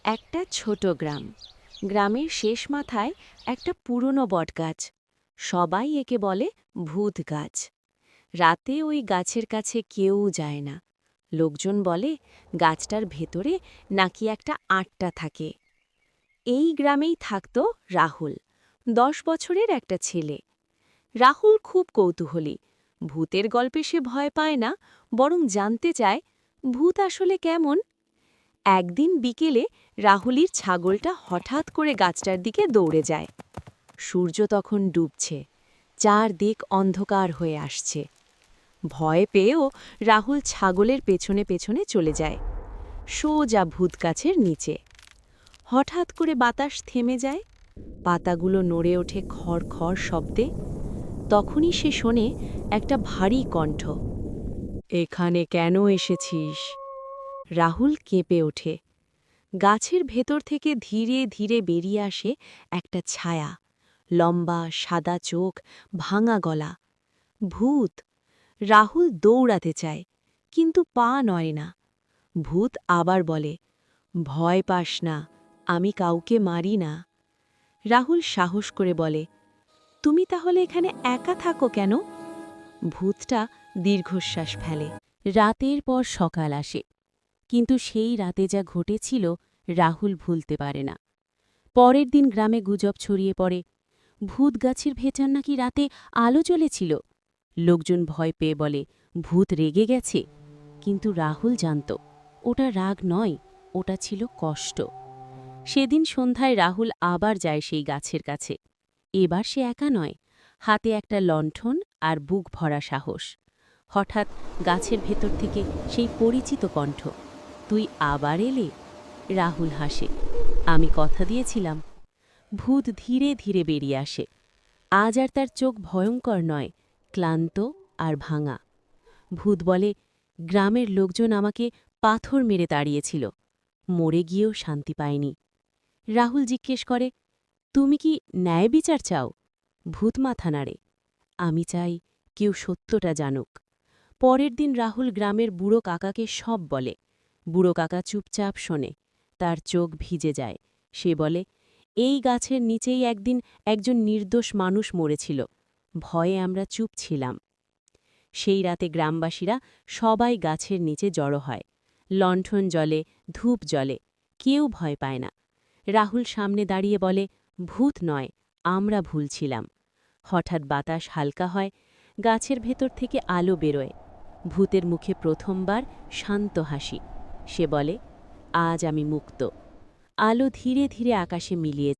একটা ছোট গ্রাম। গ্রামের শেষ মাথায় একটা পুরনো বটগাছ। সবাই একে বলে ভূত গাছ। রাতে ওই গাছের কাছে কেউ যায় না। লোকজন বলে গাছটার ভেতরে নাকি একটা আত্মা থাকে। এই গ্রামেই থাকত রাহুল, 10 বছরের একটা ছেলে। রাহুল খুব কৌতূহলী। ভূতের গল্পে সে ভয় পায় না, বরং জানতে চায় ভূত আসলে কেমন। একদিন বিকেলে রাহুলির ছাগলটা হঠাৎ করে গাছটার দিকে দৌড়ে যায়। সূর্য তখন ডুবছে, চারদিক অন্ধকার হয়ে আসছে। ভয় পেয়েও রাহুল ছাগলের পেছনে পেছনে চলে যায়, সোজা ভূত গাছের নিচে। হঠাৎ করে বাতাস থেমে যায়, পাতাগুলো নড়ে ওঠে খড় শব্দে। তখনই সে শোনে একটা ভারী কণ্ঠ, এখানে কেন এসেছিস? রাহুল কেঁপে ওঠে। গাছের ভেতর থেকে ধীরে ধীরে বেরিয়ে আসে একটা ছায়া, লম্বা সাদা চোখ, ভাঙা গলা। ভূত! রাহুল দৌড়াতে চায়, কিন্তু পা নড়ে না। ভূত আবার বলে, ভয় পাস না, আমি কাউকে মারি না। রাহুল সাহস করে বলে, তুমি তাহলে এখানে একা থাকো কেন? ভূতটা দীর্ঘশ্বাস ফেলে। রাতের পর সকাল আসে, কিন্তু সেই রাতে যা ঘটেছিল রাহুল ভুলতে পারে না। পরের দিন গ্রামে গুজব ছড়িয়ে পড়ে, ভূত গাছের ভেতর নাকি রাতে আলো জ্বলেছিল। লোকজন ভয় পেয়ে বলে ভূত রেগে গেছে, কিন্তু রাহুল জানত ওটা রাগ নয়, ওটা ছিল কষ্ট। সেদিন সন্ধ্যায় রাহুল আবার যায় সেই গাছের কাছে। এবার সে একা নয়, হাতে একটা লণ্ঠন আর বুক ভরা সাহস। হঠাৎ গাছের ভেতর থেকে সেই পরিচিত কণ্ঠ, তুই আবার এলে? রাহুল হাসে, আমি কথা দিয়েছিলাম। ভূত ধীরে ধীরে বেরিয়ে আসে। আজ আর তার চোখ ভয়ঙ্কর নয়, ক্লান্ত আর ভাঙা। ভূত বলে, গ্রামের লোকজন আমাকে পাথর মেরে তাড়িয়েছিল, মরে গিয়েও শান্তি পায়নি। রাহুল জিজ্ঞেস করে, তুমি কি ন্যায় বিচার চাও? ভূত মাথা নাড়ে, আমি চাই কেউ সত্যটা জানুক। পরের দিন রাহুল গ্রামের বুড়ো কাকাকে সব বলে। বুড়ো কাকা চুপচাপ শোনে, তার চোখ ভিজে যায়। সে বলে, এই গাছের নিচেই একদিন একজন নির্দোষ মানুষ মরেছিল, ভয়ে আমরা চুপ ছিলাম। সেই রাতে গ্রামবাসীরা সবাই গাছের নিচে জড়ো হয়। লণ্ঠন জ্বলে, ধূপ জ্বলে, কেউ ভয় পায় না। রাহুল সামনে দাঁড়িয়ে বলে, ভূত নয়, আমরা ভুল ছিলাম। হঠাৎ বাতাস হালকা হয়, গাছের ভেতর থেকে আলো বেরোয়। ভূতের মুখে প্রথমবার শান্ত হাসি। সে বলে, আজ আমি মুক্ত। আলো ধীরে ধীরে আকাশে মিলিয়ে